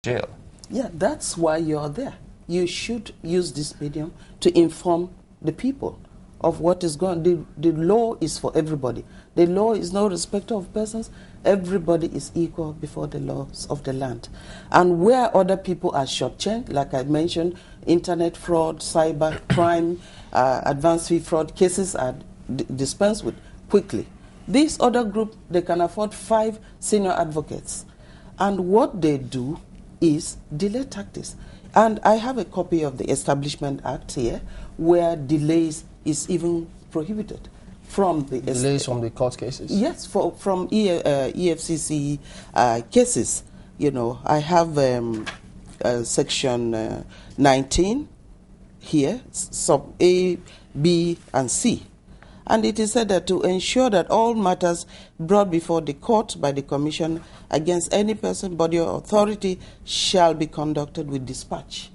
jail. Yeah, that's why you're there. You should use this medium to inform the people of what is going on. The law is for everybody. The law is no respecter of persons. Everybody is equal before the laws of the land. And where other people are shortchanged, like I mentioned, internet fraud, cyber crime, advanced fee fraud cases are dispensed with quickly. This other group, they can afford 5 senior advocates. And what they do is delay tactics. And I have a copy of the Establishment Act here where delays is even prohibited from the... Delays from the court cases? Yes, from EFCC cases. You know, I have section 19 here, sub A, B, and C. And it is said that to ensure that all matters brought before the court by the Commission against any person, body, or authority shall be conducted with dispatch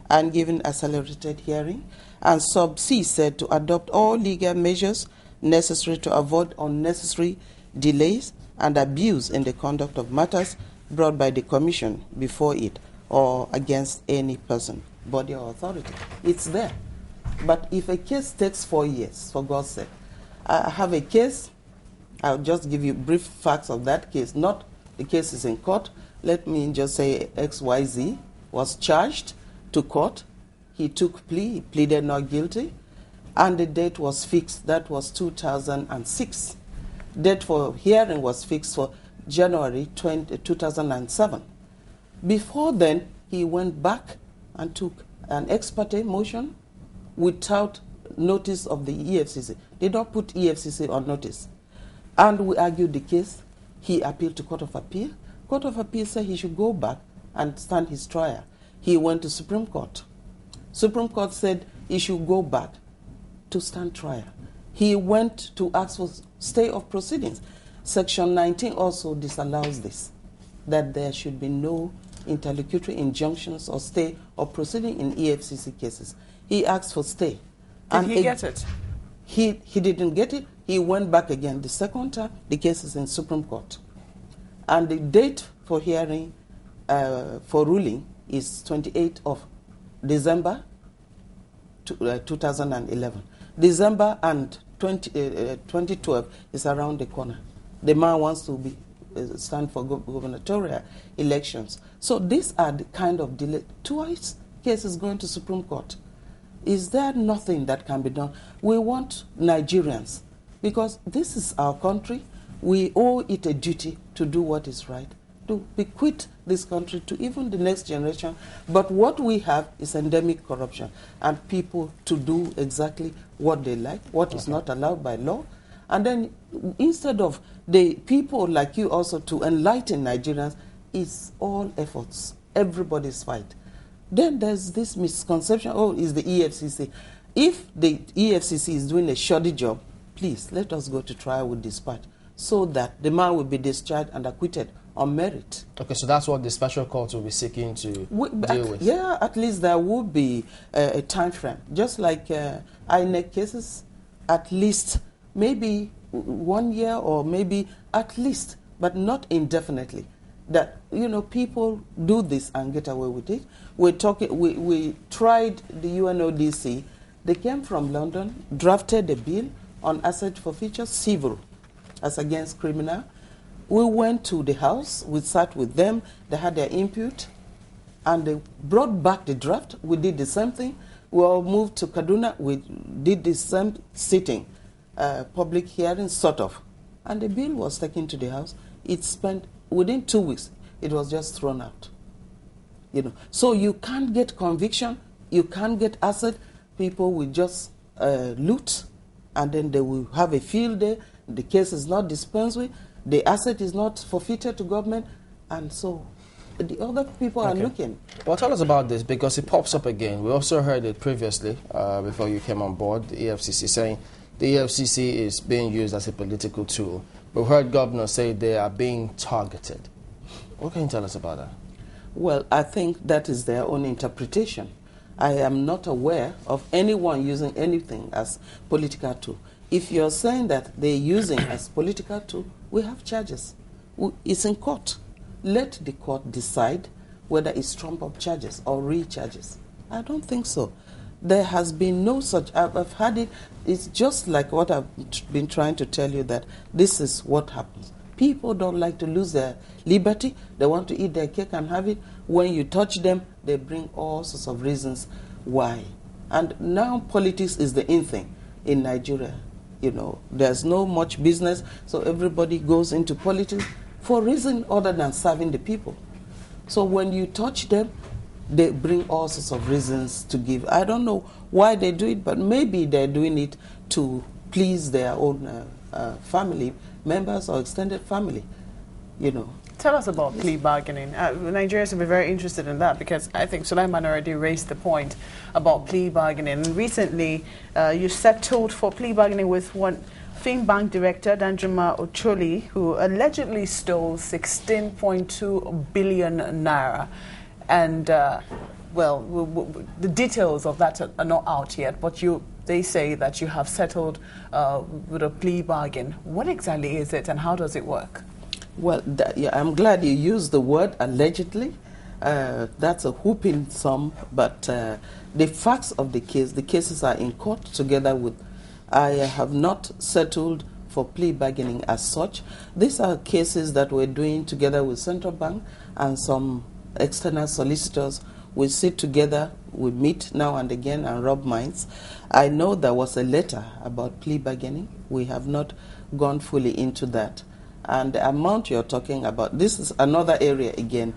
and given accelerated hearing. And sub C said to adopt all legal measures necessary to avoid unnecessary delays and abuse in the conduct of matters brought by the Commission before it or against any person, body, or authority. It's there. But if a case takes 4 years, for God's sake, I have a case. I'll just give you brief facts of that case. Not the case is in court. Let me just say XYZ was charged to court. He took plea, he pleaded not guilty, and the date was fixed. That was 2006. Date for hearing was fixed for January 2007. Before then, he went back and took an ex parte motion without notice of the EFCC. They don't put EFCC on notice. And we argued the case. He appealed to Court of Appeal. Court of Appeal said he should go back and stand his trial. He went to Supreme Court. Supreme Court said he should go back to stand trial. He went to ask for stay of proceedings. Section 19 also disallows this, that there should be no interlocutory injunctions or stay of proceeding in EFCC cases. He asked for stay. Did he get it? He didn't get it. He went back again. The second time, the case is in Supreme Court. And the date for hearing, for ruling, is 28th of December 2011. December and 2012 is around the corner. The man wants to stand for gubernatorial elections. So these are the kind of delay. Twice cases going to Supreme Court. Is there nothing that can be done? We want Nigerians, because this is our country. We owe it a duty to do what is right, to bequeath this country to even the next generation. But what we have is endemic corruption, and people to do exactly what they like, what is not allowed by law. And then instead of the people like you also to enlighten Nigerians, it's all efforts, everybody's fight. Then there's this misconception, oh, it's the EFCC. If the EFCC is doing a shoddy job, please, let us go to trial with dispatch so that the man will be discharged and acquitted on merit. Okay, so that's what the special court will be seeking to deal with. Yeah, at least there will be a time frame. Just like INEC cases, at least maybe 1 year or maybe at least, but not indefinitely. That, you know, people do this and get away with it. We tried the UNODC. They came from London, drafted a bill on asset forfeiture, civil, as against criminal. We went to the House, we sat with them, they had their input, and they brought back the draft. We did the same thing. We all moved to Kaduna, we did the same sitting, public hearing, sort of. And the bill was taken to the House. It spent, within 2 weeks, it was just thrown out. You know, so you can't get conviction, you can't get asset. People will just loot, and then they will have a field day. The case is not dispensed with. The asset is not forfeited to government, and so the other people are looking. Well, tell us about this, because it pops up again. We also heard it previously, before you came on board, the EFCC saying the EFCC is being used as a political tool. We've heard governors say they are being targeted. What can you tell us about that? Well, I think that is their own interpretation. I am not aware of anyone using anything as political tool. If you're saying that they're using as political tool, we have charges. It's in court. Let the court decide whether it's trump-up charges or re-charges. I don't think so. There has been no such. I've had it. It's just like what I've been trying to tell you, that this is what happens. People don't like to lose their liberty. They want to eat their cake and have it. When you touch them, they bring all sorts of reasons why. And now politics is the in thing in Nigeria. You know, there's no much business, so everybody goes into politics for a reason other than serving the people. So when you touch them, they bring all sorts of reasons to give. I don't know why they do it, but maybe they're doing it to please their own family members or extended family, you know. Tell us about plea bargaining. Nigerians will be very interested in that, because I think Sulaiman already raised the point about plea bargaining. Recently, you settled for plea bargaining with one Fim Bank director, Danjuma Ocholi, who allegedly stole 16.2 billion naira. And, the details of that are not out yet, but they say that you have settled with a plea bargain. What exactly is it, and how does it work? Well, I'm glad you used the word allegedly. That's a whooping sum, but the facts of the cases are in court together with. I have not settled for plea bargaining as such. These are cases that we're doing together with Central Bank and some external solicitors. We sit together, we meet now and again and rub minds. I know there was a letter about plea bargaining. We have not gone fully into that. And the amount you're talking about, this is another area again.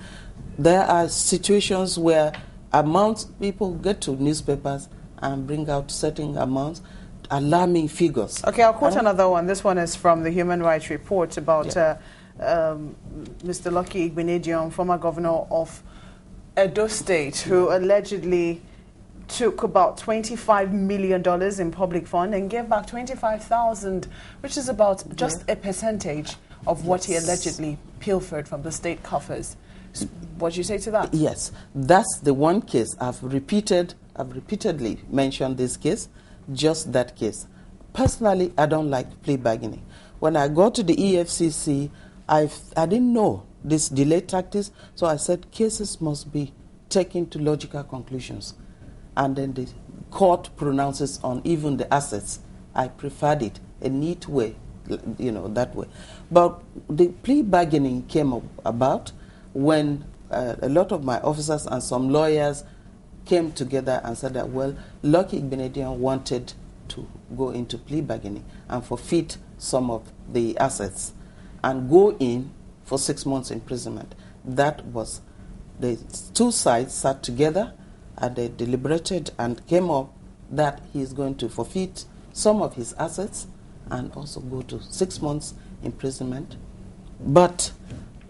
There are situations where amounts, people get to newspapers and bring out certain amounts, alarming figures. Okay, I'll quote another one. This one is from the Human Rights Report about Mr. Lucky Igbenedion, former governor of Edo State, who allegedly took about $25 million in public fund and gave back 25,000, which is about just a percentage of what he allegedly pilfered from the state coffers. What do you say to that? Yes, that's the one case. I've repeatedly mentioned this case, just that case. Personally, I don't like plea bargaining. When I got to the EFCC, I didn't know this delay tactics, so I said cases must be taken to logical conclusions. And then the court pronounces on even the assets. I preferred it, a neat way, you know, that way. But the plea bargaining came about when a lot of my officers and some lawyers came together and said that, well, Lucky Igbenedion wanted to go into plea bargaining and forfeit some of the assets and go in for 6 months imprisonment. That was, the two sides sat together and they deliberated and came up that he is going to forfeit some of his assets and also go to 6 months imprisonment. But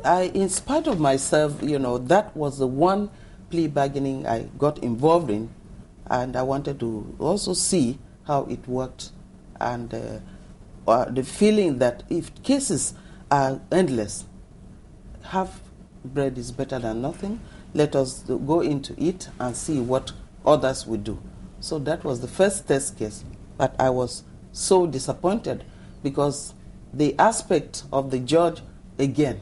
in spite of myself, you know, that was the one plea bargaining I got involved in, and I wanted to also see how it worked, and the feeling that if cases are endless, half bread is better than nothing. Let us go into it and see what others will do. So that was the first test case, but I was so disappointed because the aspect of the judge, again,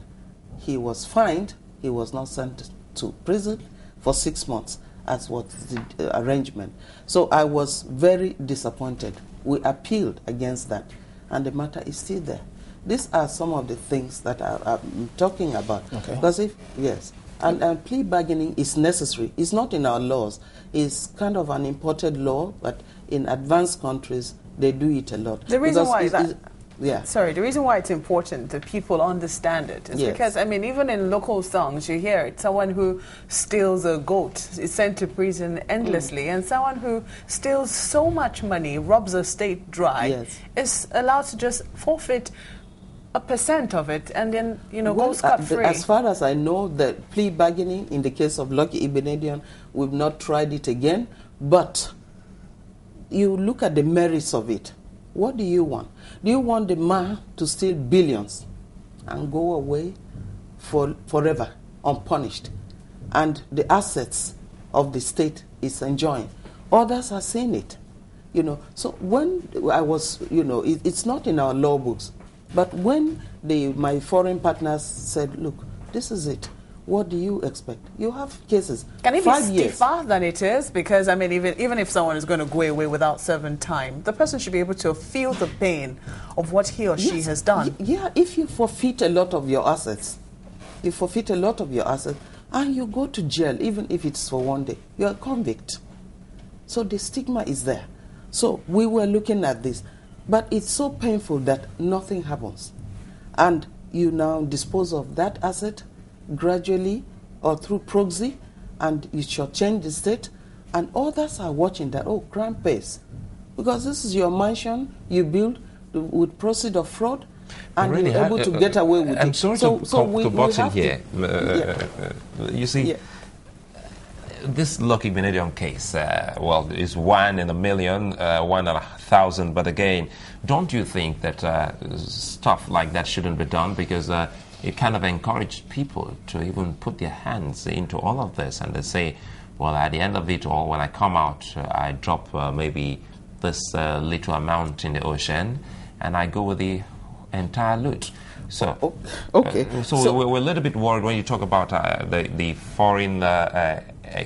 he was fined, he was not sent to prison for 6 months, as was the arrangement. So I was very disappointed. We appealed against that, and the matter is still there. These are some of the things that I'm talking about. Okay. Because and plea bargaining is necessary. It's not in our laws. It's kind of an imported law, but in advanced countries, they do it a lot. The reason why the reason why it's important that people understand it is because, I mean, even in local songs, you hear it. Someone who steals a goat is sent to prison endlessly, and someone who steals so much money, robs a state dry, is allowed to just forfeit a percent of it and then, you know, go scot-free. As far as I know, the plea bargaining, in the case of Lucky Igbenedion, we've not tried it again, but you look at the merits of it. What do you want? Do you want the man to steal billions and go away forever, unpunished, and the assets of the state is enjoying? Others are seeing it, you know. So when I was, you know, it's not in our law books, but when my foreign partners said, look, this is it. what do you expect? You have cases. Can it 5 be years. stiffer than it is? Because, I mean, even if someone is going to go away without serving time, the person should be able to feel the pain of what he or she has done. Yeah, if you forfeit a lot of your assets, and you go to jail, even if it's for 1 day, you're a convict. So the stigma is there. So we were looking at this, but it's so painful that nothing happens. And you now dispose of that asset gradually or through proxy, and you shall change the state, and others are watching that, oh, crime pays. Because this is your mansion you build with proceeds of fraud, and really you're able to get away with it. I'm sorry to butt in here. You see, this Lucky Benedium case, well, is 1 in a million, 1 in 1,000. But again, don't you think that stuff like that shouldn't be done? Because it kind of encouraged people to even put their hands into all of this. And they say, well, at the end of it all, when I come out, I drop maybe this little amount in the ocean, and I go with the entire loot. So, okay. So we're a little bit worried when you talk about the foreign,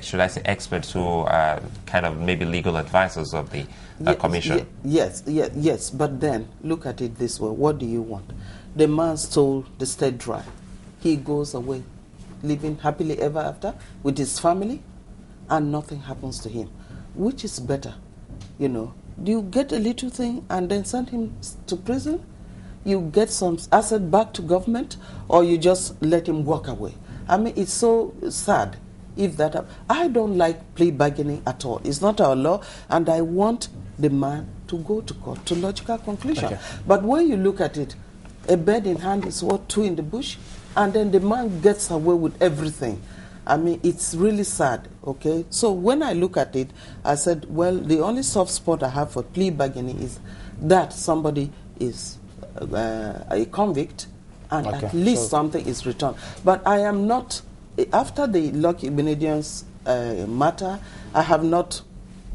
should I say, experts who are kind of maybe legal advisors of the commission. Yes. But then look at it this way: what do you want? The man stole the state dry. He goes away, living happily ever after with his family, and nothing happens to him. Which is better, you know? Do you get a little thing and then send him to prison? You get some asset back to government, or you just let him walk away? I mean, it's so sad if that happens. I don't like plea bargaining at all. It's not our law, and I want the man to go to court to logical conclusion. Okay. But when you look at it, a bird in hand is worth 2 in the bush, and then the man gets away with everything. I mean, it's really sad, okay? So when I look at it, I said, well, the only soft spot I have for plea bargaining is that somebody is a convict, and at least something is returned. But I am not, after the Lucky Benedium's matter, I have not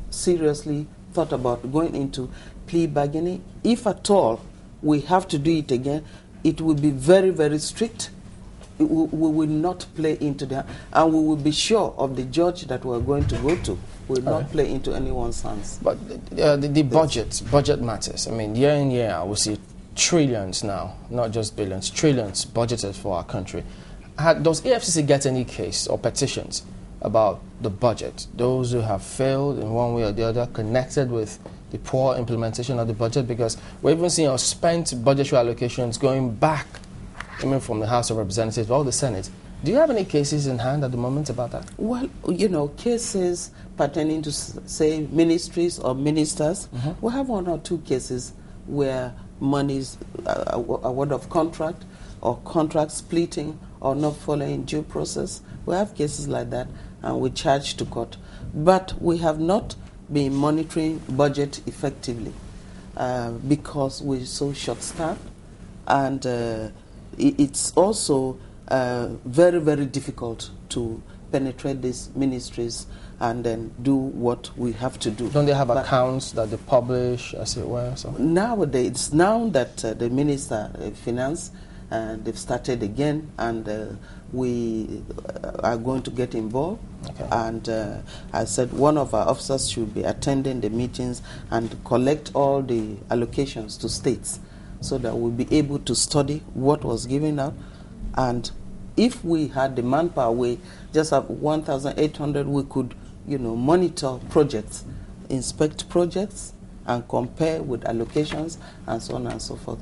seriously thought about going into plea bargaining. If at all we have to do it again, it will be very, very strict. We will not play into that, and we will be sure of the judge that we are going to go to will not play into anyone's hands. But the budget matters. I mean, year in, year out, we see trillions now, not just billions, trillions budgeted for our country. Does EFCC get any case or petitions about the budget? Those who have failed in one way or the other, connected with the poor implementation of the budget? Because we're even seeing our spent budgetary allocations going back, even from the House of Representatives or the Senate. Do you have any cases in hand at the moment about that? Well, you know, cases pertaining to, say, ministries or ministers. We have 1 or 2 cases where money's award of contract or contract splitting or not following due process. We have cases like that, and we charge to court. But we have not been monitoring budget effectively because we're so short-staffed, and it's also very, very difficult to penetrate these ministries and then do what we have to do. Don't they have accounts that they publish, as it were? So? Nowadays, now that the Minister of Finance, they've started again, and we are going to get involved. Okay. And I said one of our officers should be attending the meetings and collect all the allocations to states, so that we'll be able to study what was given out. And if we had the manpower, we just have 1,800, we could, you know, monitor projects, inspect projects, and compare with allocations, and so on and so forth.